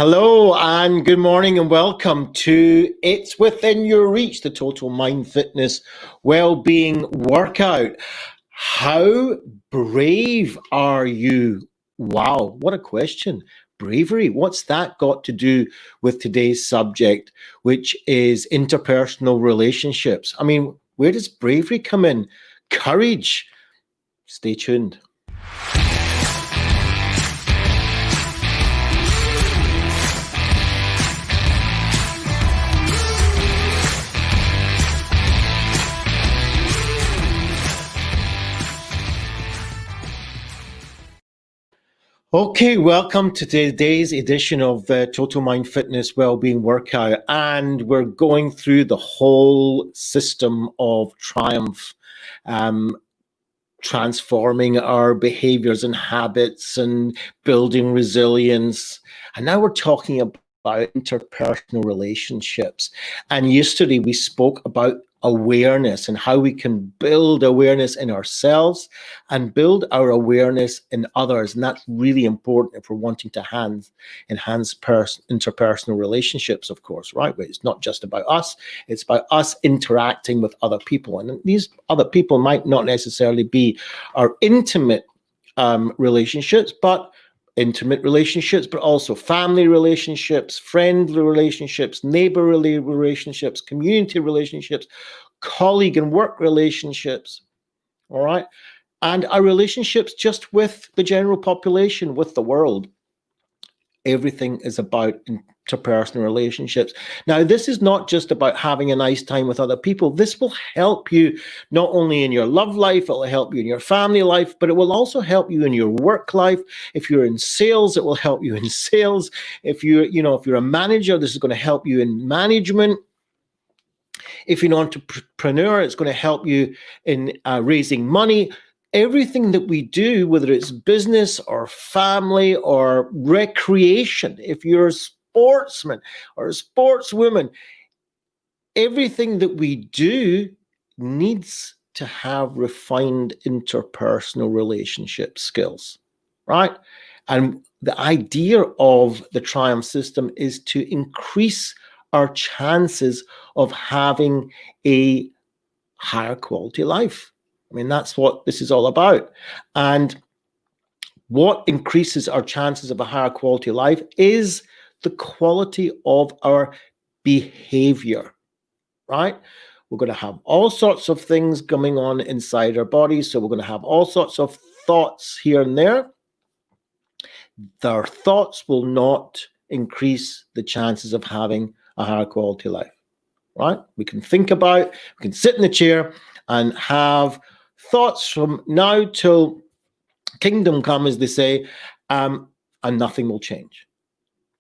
Hello and good morning and welcome to It's Within Your Reach, the Total Mind Fitness Wellbeing Workout. How brave are you? Wow, what a question. Bravery, what's that got to do with today's subject, which is interpersonal relationships? I mean, where does bravery come in? Courage. Stay tuned. Okay, welcome to today's edition of the Total Mind Fitness Wellbeing Workout, and we're going through the whole system of Triumph, transforming our behaviors and habits and building resilience. And now we're talking about interpersonal relationships. And yesterday we spoke about awareness and how we can build awareness in ourselves and build our awareness in others. And that's really important if we're wanting to enhance interpersonal relationships, of course, right? But it's not just about us, it's about us interacting with other people. And these other people might not necessarily be our intimate relationships, but also family relationships, friendly relationships, neighborly relationships, community relationships, colleague and work relationships, all right? And our relationships just with the general population, with the world. Everything is about interpersonal relationships. Now, this is not just about having a nice time with other people. This will help you not only in your love life, it will help you in your family life, but it will also help you in your work life. If you're in sales, it will help you in sales. If you're a manager, this is going to help you in management. If you're an entrepreneur, it's going to help you in raising money. Everything that we do, whether it's business or family or recreation, if you're a sportsman or a sportswoman, everything that we do needs to have refined interpersonal relationship skills, right? And the idea of the Triumph system is to increase our chances of having a higher quality life. I mean, that's what this is all about. And what increases our chances of a higher quality life is the quality of our behavior, right? We're going to have all sorts of things going on inside our bodies. So we're going to have all sorts of thoughts here and there. Their thoughts will not increase the chances of having a higher quality life, right? We can think about, we can sit in the chair and have thoughts from now till kingdom come, as they say, and nothing will change,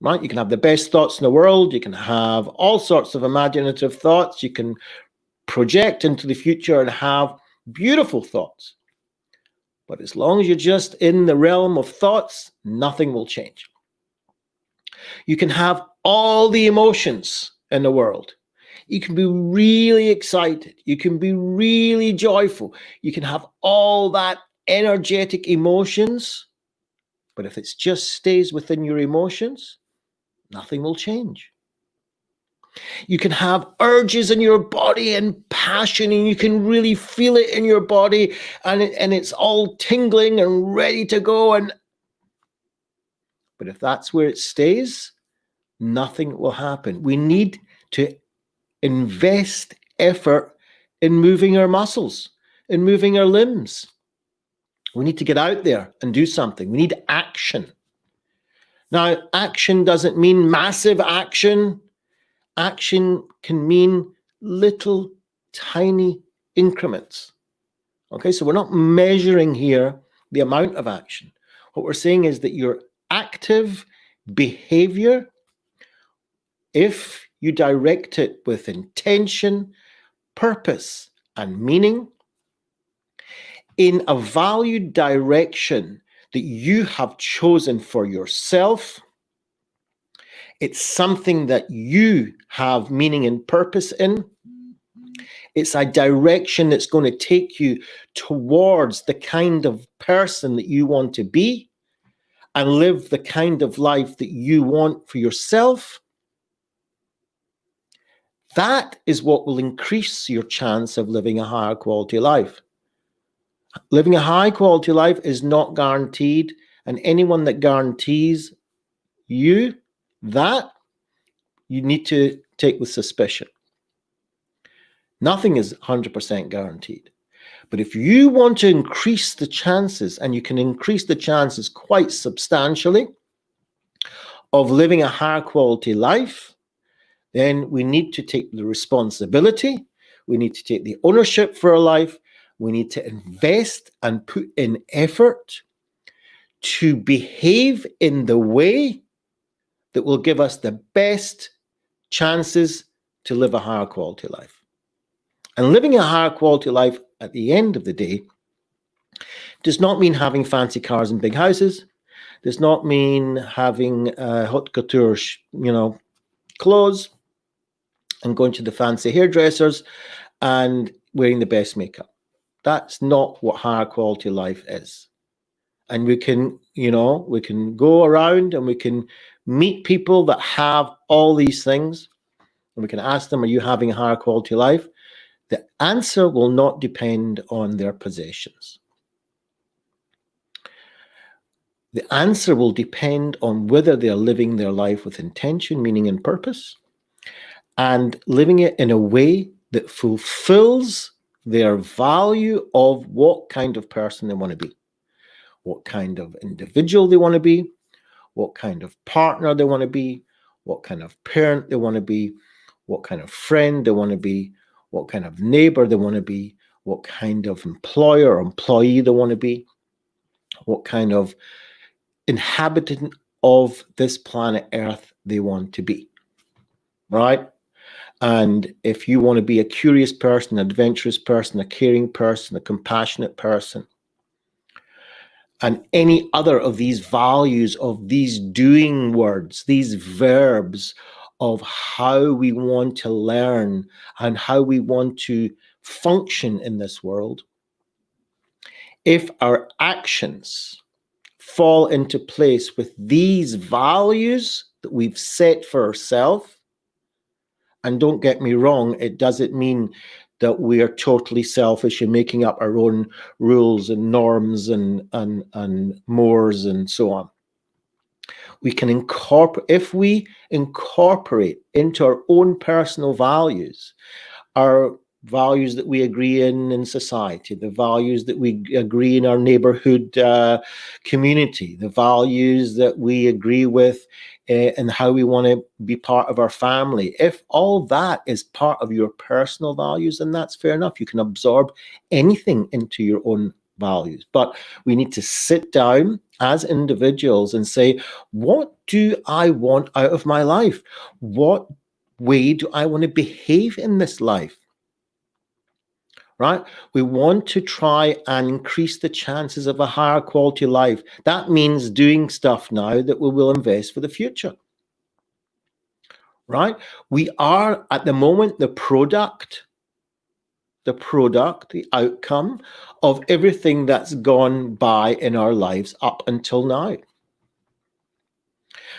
right? You can have the best thoughts in the world. You can have all sorts of imaginative thoughts. You can project into the future and have beautiful thoughts. But as long as you're just in the realm of thoughts, nothing will change. You can have all the emotions in the world. You can be really excited. You can be really joyful. You can have all that energetic emotions. But if it just stays within your emotions, nothing will change. You can have urges in your body and passion, and you can really feel it in your body, and it's all tingling and ready to go. But if that's where it stays, nothing will happen. We need to invest effort in moving our muscles, in moving our limbs. We need to get out there and do something. We need action. Now, action doesn't mean massive action. Action can mean little tiny increments. Okay, so we're not measuring here the amount of action. What we're saying is that your active behavior, if you direct it with intention, purpose, and meaning, in a valued direction that you have chosen for yourself, it's something that you have meaning and purpose in. It's a direction that's going to take you towards the kind of person that you want to be. and live the kind of life that you want for yourself, that is what will increase your chance of living a higher quality life. Living a high quality life is not guaranteed, and anyone that guarantees you that, you need to take with suspicion. Nothing is 100% guaranteed. But if you want to increase the chances, and you can increase the chances quite substantially of living a higher quality life, then we need to take the responsibility. We need to take the ownership for our life. We need to invest and put in effort to behave in the way that will give us the best chances to live a higher quality life. And living a higher quality life at the end of the day does not mean having fancy cars and big houses, does not mean having haute couture, clothes, and going to the fancy hairdressers and wearing the best makeup. That's not what higher quality life is. And we can go around and we can meet people that have all these things, and we can ask them, are you having a higher quality life? The answer will not depend on their possessions. The answer will depend on whether they're living their life with intention, meaning, and purpose, and living it in a way that fulfills their value of what kind of person they want to be, what kind of individual they want to be, what kind of partner they want to be, what kind of parent they want to be, what kind of friend they want to be, what kind of neighbor they want to be, what kind of employer or employee they want to be, what kind of inhabitant of this planet Earth they want to be, right? And if you want to be a curious person, an adventurous person, a caring person, a compassionate person, and any other of these values, of these doing words, these verbs of how we want to learn and how we want to function in this world, if our actions fall into place with these values that we've set for ourselves, and don't get me wrong, it doesn't mean that we are totally selfish and making up our own rules and norms and mores and so on. We can incorporate, if we incorporate into our own personal values, our values that we agree in society, the values that we agree in our neighborhood community, the values that we agree with and how we want to be part of our family. If all that is part of your personal values, then that's fair enough. You can absorb anything into your own values. But we need to sit down as individuals and say, what do I want out of my life? What way do I want to behave in this life? Right? We want to try and increase the chances of a higher quality life. That means doing stuff now that we will invest for the future. Right? We are at the moment the outcome of everything that's gone by in our lives up until now.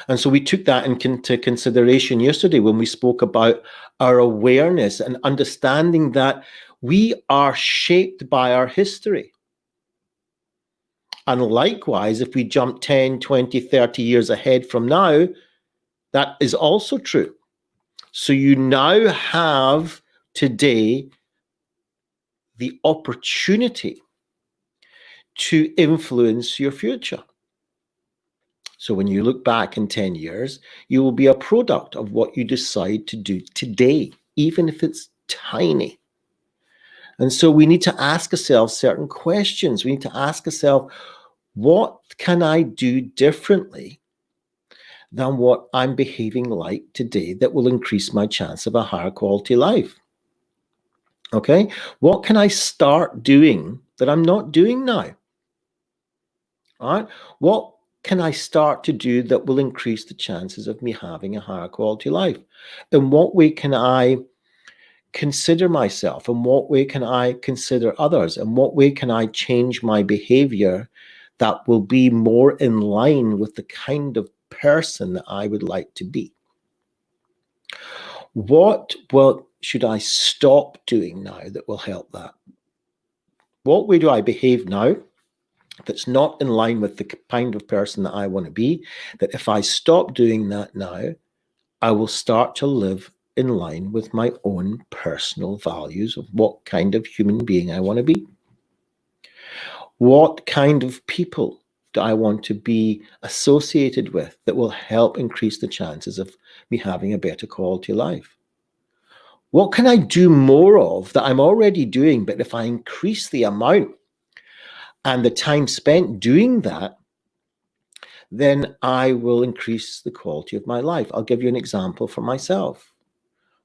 And so we took that into consideration yesterday when we spoke about our awareness and understanding that we are shaped by our history. And likewise, if we jump 10, 20, 30 years ahead from now, that is also true. So you now have today the opportunity to influence your future. So when you look back in 10 years, you will be a product of what you decide to do today, even if it's tiny. And so we need to ask ourselves certain questions. We need to ask ourselves, what can I do differently than what I'm behaving like today that will increase my chance of a higher quality life? Okay, what can I start doing that I'm not doing now? All right, what can I start to do that will increase the chances of me having a higher quality life? In what way can I consider myself? In what way can I consider others? In what way can I change my behavior that will be more in line with the kind of person that I would like to be? What should I stop doing now that will help that? What way do I behave now that's not in line with the kind of person that I want to be, that if I stop doing that now, I will start to live in line with my own personal values of what kind of human being I want to be? What kind of people do I want to be associated with that will help increase the chances of me having a better quality life? What can I do more of that I'm already doing, but if I increase the amount and the time spent doing that, then I will increase the quality of my life. I'll give you an example for myself.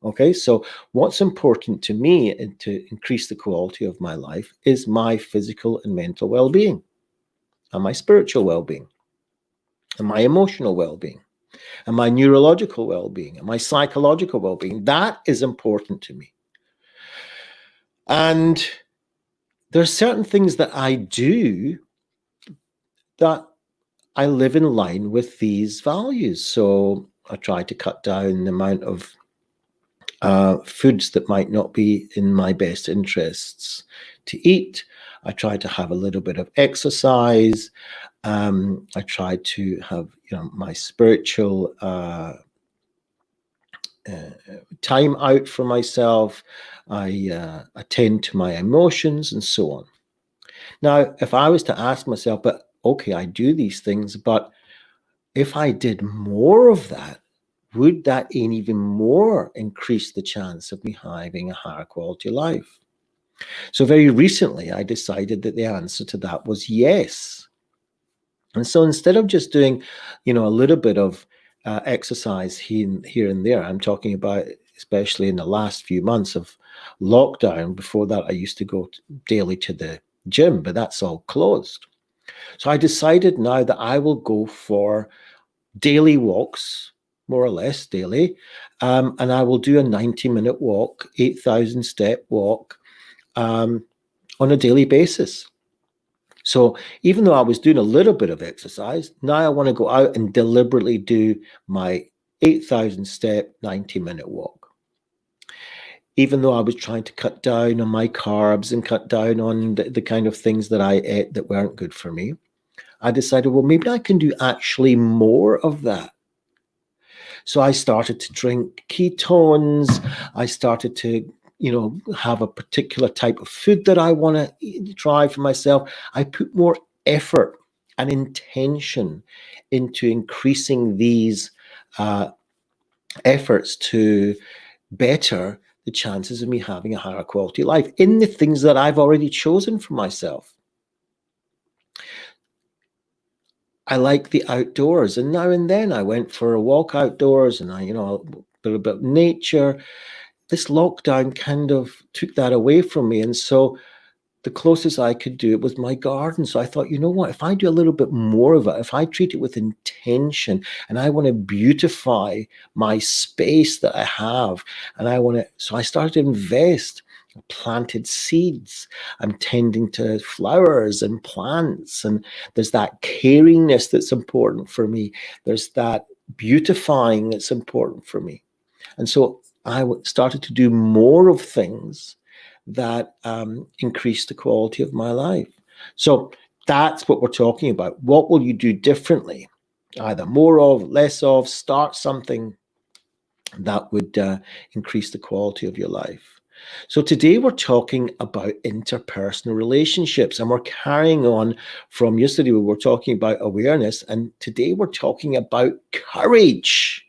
Okay, so what's important to me and to increase the quality of my life is my physical and mental well-being, and my spiritual well-being, and my emotional well-being, and my neurological well-being, and my psychological well-being. That is important to me. And there are certain things that I do that I live in line with these values. So I try to cut down the amount of foods that might not be in my best interests to eat. I try to have a little bit of exercise. I try to have, my spiritual time out for myself. I attend to my emotions and so on. Now, if I was to ask myself, but okay, I do these things, but if I did more of that, would that even more increase the chance of me having a higher quality life? So very recently, I decided that the answer to that was yes. And so instead of just doing, a little bit of exercise here and there, I'm talking about especially in the last few months of lockdown. Before that, I used to go daily to the gym, but that's all closed. So I decided now that I will go for daily walks, more or less daily, and I will do a 90-minute walk, 8,000 step walk on a daily basis. So even though I was doing a little bit of exercise, now I want to go out and deliberately do my 8,000 step 90-minute walk. Even though I was trying to cut down on my carbs and cut down on the kind of things that I ate that weren't good for me, I decided, well, maybe I can do actually more of that. So I started to drink ketones. I started to, have a particular type of food that I want to try for myself. I put more effort and intention into increasing these efforts to better the chances of me having a higher quality life in the things that I've already chosen for myself. I like the outdoors, and now and then I went for a walk outdoors, and I, a little bit of nature. This lockdown kind of took that away from me, and so the closest I could do it was my garden. So I thought, you know what, if I do a little bit more of it, if I treat it with intention, and I want to beautify my space that I have, and so I started to invest. I planted seeds. I'm tending to flowers and plants, and there's that caringness that's important for me. There's that beautifying that's important for me. And so I started to do more of things that increase the quality of my life. So that's what we're talking about. What will you do differently? Either more of, less of, start something that would increase the quality of your life. So today we're talking about interpersonal relationships, and we're carrying on from yesterday. We were talking about awareness, and today we're talking about courage.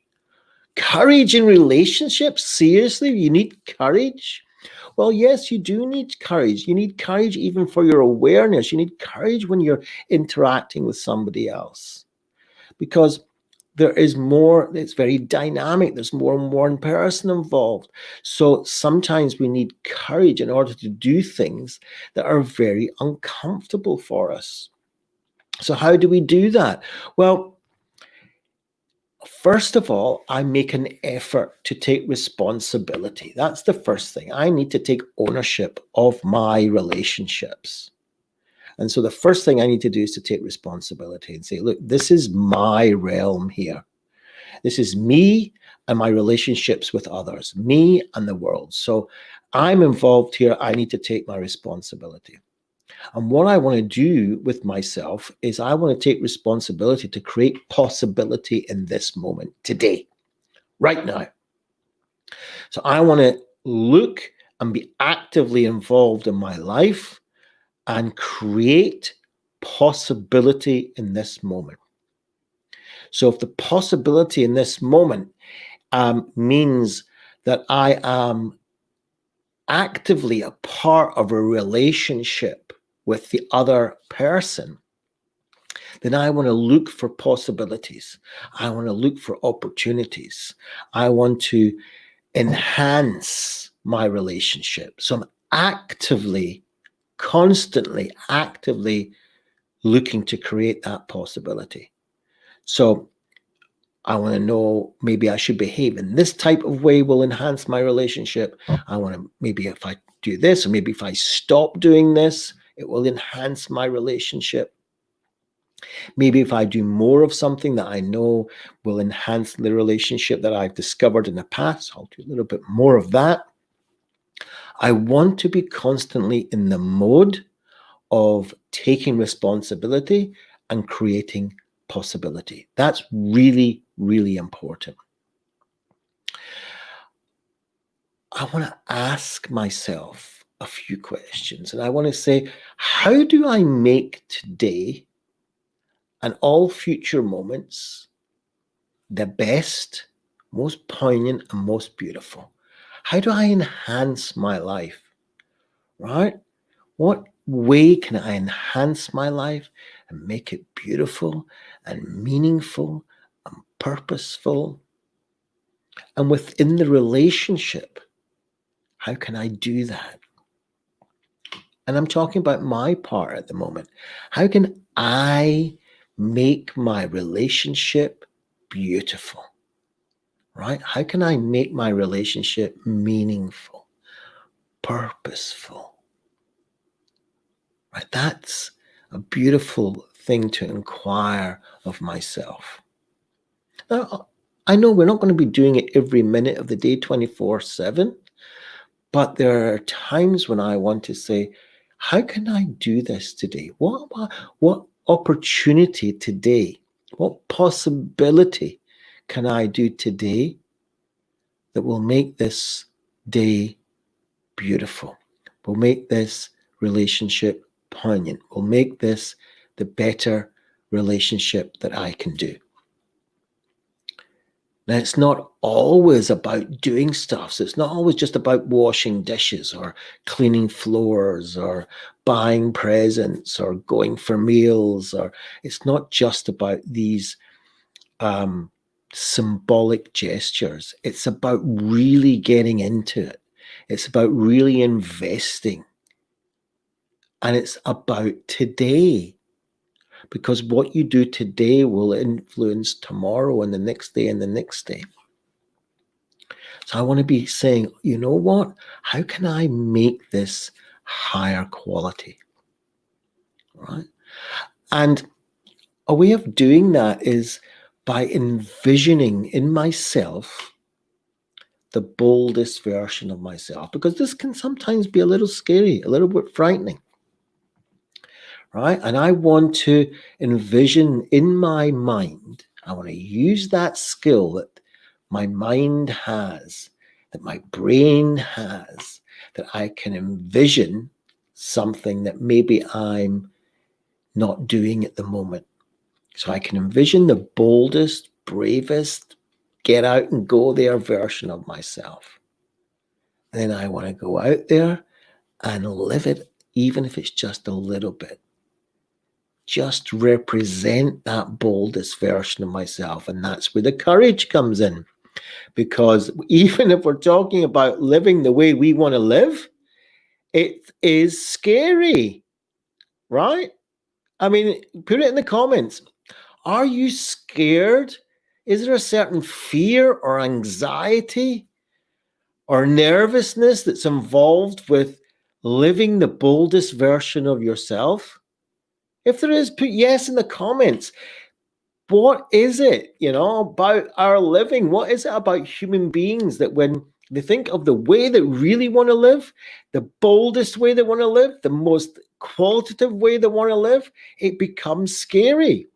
Courage in relationships? Seriously, you need courage? Well, yes, you do need courage. You need courage even for your awareness. You need courage when you're interacting with somebody else, because there is more, it's very dynamic. There's more than one person involved. So sometimes we need courage in order to do things that are very uncomfortable for us. So how do we do that? Well, first of all, I make an effort to take responsibility. That's the first thing. I need to take ownership of my relationships. And so the first thing I need to do is to take responsibility and say, look, this is my realm here. This is me and my relationships with others, me and the world. So I'm involved here. I need to take my responsibility. And what I want to do with myself is I want to take responsibility to create possibility in this moment, today, right now. So I want to look and be actively involved in my life and create possibility in this moment. So if the possibility in this moment means that I am actively a part of a relationship with the other person, then I want to look for possibilities. I want to look for opportunities. I want to enhance my relationship. So I'm actively, constantly, actively looking to create that possibility. So I want to know, maybe I should behave in this type of way will enhance my relationship. I want to, maybe if I do this, or maybe if I stop doing this, it will enhance my relationship. Maybe if I do more of something that I know will enhance the relationship that I've discovered in the past, I'll do a little bit more of that. I want to be constantly in the mode of taking responsibility and creating possibility. That's really, really important. I want to ask myself a few questions, and I want to say, how do I make today and all future moments the best, most poignant, and most beautiful? How do I enhance my life, right? What way can I enhance my life and make it beautiful and meaningful and purposeful? And within the relationship, how can I do that? And I'm talking about my part at the moment. How can I make my relationship beautiful? Right? How can I make my relationship meaningful, purposeful? Right? That's a beautiful thing to inquire of myself. Now, I know we're not going to be doing it every minute of the day, 24/7, but there are times when I want to say, how can I do this today? What opportunity today, what possibility can I do today that will make this day beautiful, will make this relationship poignant, will make this the better relationship that I can do? Now, it's not always about doing stuff. So it's not always just about washing dishes or cleaning floors or buying presents or going for meals. Or it's not just about these symbolic gestures. It's about really getting into it. It's about really investing. And it's about today. Because what you do today will influence tomorrow and the next day and the next day. So I want to be saying, you know what? How can I make this higher quality? Right? And a way of doing that is by envisioning in myself the boldest version of myself, because this can sometimes be a little scary, a little bit frightening. Right? And I want to envision in my mind, I want to use that skill that my mind has, that my brain has, that I can envision something that maybe I'm not doing at the moment. So I can envision the boldest, bravest, get out and go there version of myself. And then I want to go out there and live it, even if it's just a little bit. Just represent that boldest version of myself. And that's where the courage comes in. Because even if we're talking about living the way we want to live, it is scary, right? I mean, put it in the comments. Are you scared? Is there a certain fear or anxiety or nervousness that's involved with living the boldest version of yourself? If there is, put yes in the comments. What is it, about our living? What is it about human beings that when they think of the way they really want to live, the boldest way they want to live, the most qualitative way they want to live, it becomes scary?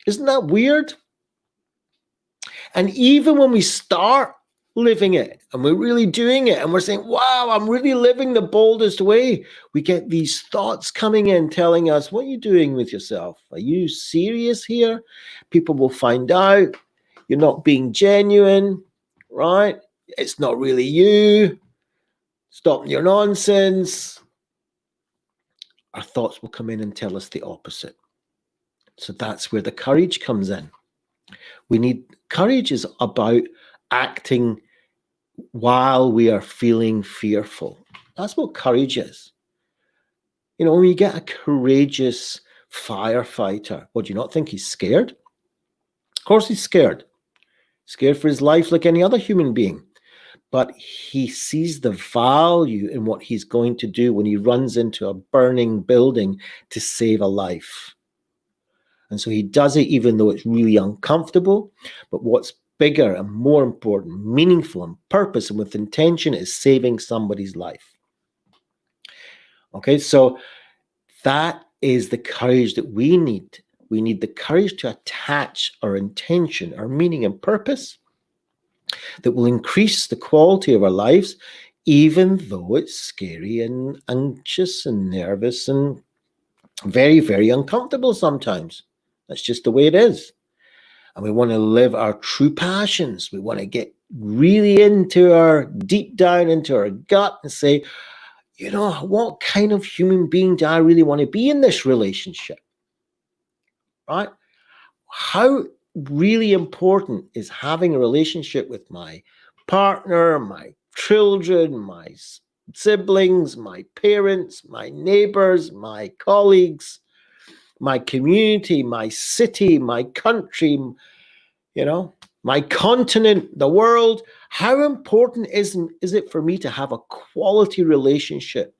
Isn't that weird? And even when we start living it and we're really doing it and we're saying, wow, I'm really living the boldest way, we get these thoughts coming in telling us, what are you doing with yourself? Are you serious here? People will find out you're not being genuine, right? It's not really you. Stop your nonsense. Our thoughts will come in and tell us the opposite. So that's where the courage comes in. Courage is about acting while we are feeling fearful. That's what courage is. When you get a courageous firefighter, what, do you not think he's scared? Of course he's scared. Scared for his life like any other human being. But he sees the value in what he's going to do when he runs into a burning building to save a life. And so he does it even though it's really uncomfortable. But what's bigger and more important, meaningful and purpose and with intention is saving somebody's life. Okay, so that is the courage that we need. We need the courage to attach our intention, our meaning and purpose that will increase the quality of our lives, even though it's scary and anxious and nervous and very, very uncomfortable sometimes. That's just the way it is. And we want to live our true passions. We want to get really deep down into our gut and say, what kind of human being do I really want to be in this relationship? Right? How really important is having a relationship with my partner, my children, my siblings, my parents, my neighbors, my colleagues, my community, my city, my country, my continent, the world? How important is it for me to have a quality relationship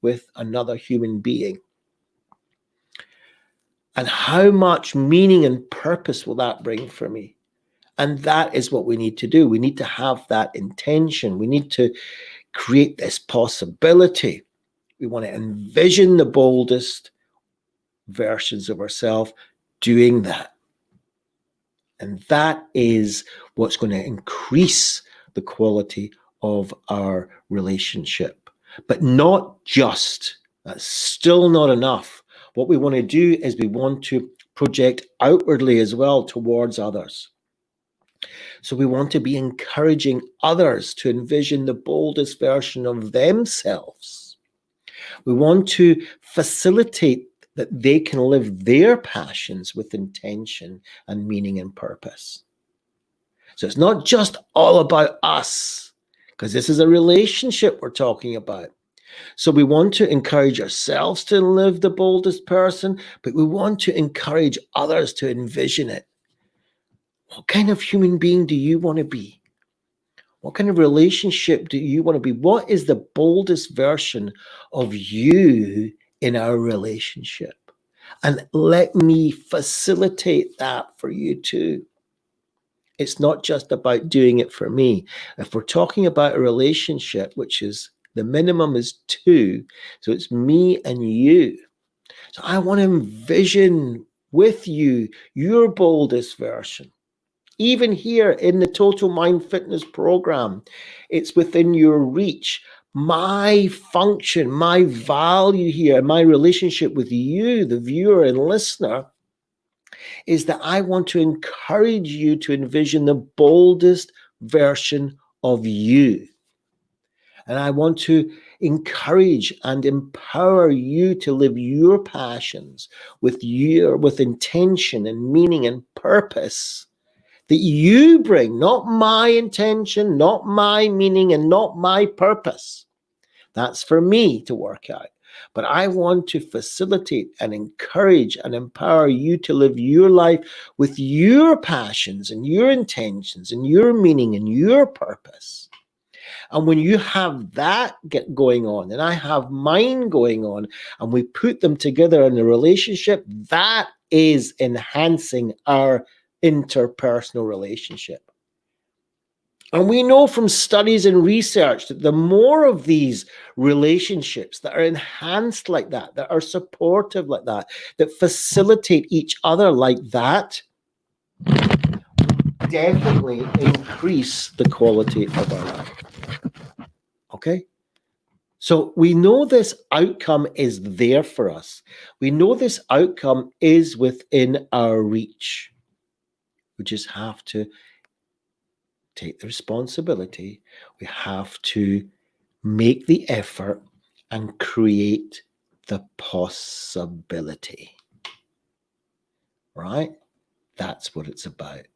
with another human being? And how much meaning and purpose will that bring for me? And that is what we need to do. We need to have that intention. We need to create this possibility. We want to envision the boldest versions of ourselves doing that. And that is what's going to increase the quality of our relationship. But not just, that's still not enough. What we want to do is we want to project outwardly as well towards others. So we want to be encouraging others to envision the boldest version of themselves. We want to facilitate that they can live their passions with intention and meaning and purpose. So it's not just all about us, because this is a relationship we're talking about. So we want to encourage ourselves to live the boldest person, but we want to encourage others to envision it. What kind of human being do you want to be? What kind of relationship do you want to be? What is the boldest version of you in our relationship? And let me facilitate that for you too. It's not just about doing it for me. If we're talking about a relationship, which is the minimum is 2, so it's me and you. So I want to envision with you your boldest version. Even here in the Total Mind Fitness program, it's within your reach. My function, my value here, my relationship with you, the viewer and listener, is that I want to encourage you to envision the boldest version of you. And I want to encourage and empower you to live your passions with intention and meaning and purpose that you bring, not my intention, not my meaning, and not my purpose. That's for me to work out. But I want to facilitate and encourage and empower you to live your life with your passions and your intentions and your meaning and your purpose. And when you have that going on, and I have mine going on, and we put them together in a relationship, that is enhancing our interpersonal relationship. And we know from studies and research that the more of these relationships that are enhanced like that are supportive like that facilitate each other like that, definitely increase the quality of our life. Okay? So we know this outcome is there for us. We know this outcome is within our reach. We just have to take the responsibility. We have to make the effort and create the possibility. Right? That's what it's about.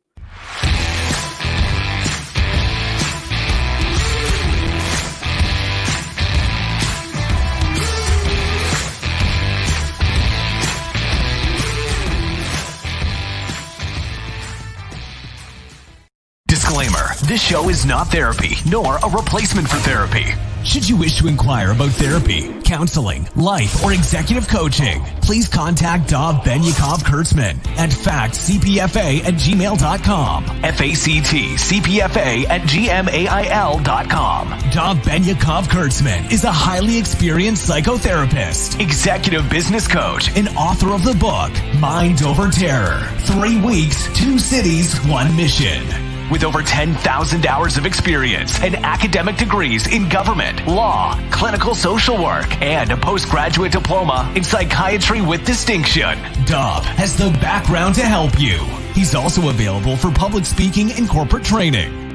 Disclaimer, this show is not therapy, nor a replacement for therapy. Should you wish to inquire about therapy, counseling, life, or executive coaching, please contact Dov Benyaacov-Kurtzman at factcpfa@gmail.com. factcpfa@gmail.com. Dov Benyaacov-Kurtzman is a highly experienced psychotherapist, executive business coach, and author of the book, Mind Over Terror. 3 weeks, 2 cities, 1 mission. With over 10,000 hours of experience and academic degrees in government, law, clinical social work, and a postgraduate diploma in psychiatry with distinction, Dov has the background to help you. He's also available for public speaking and corporate training.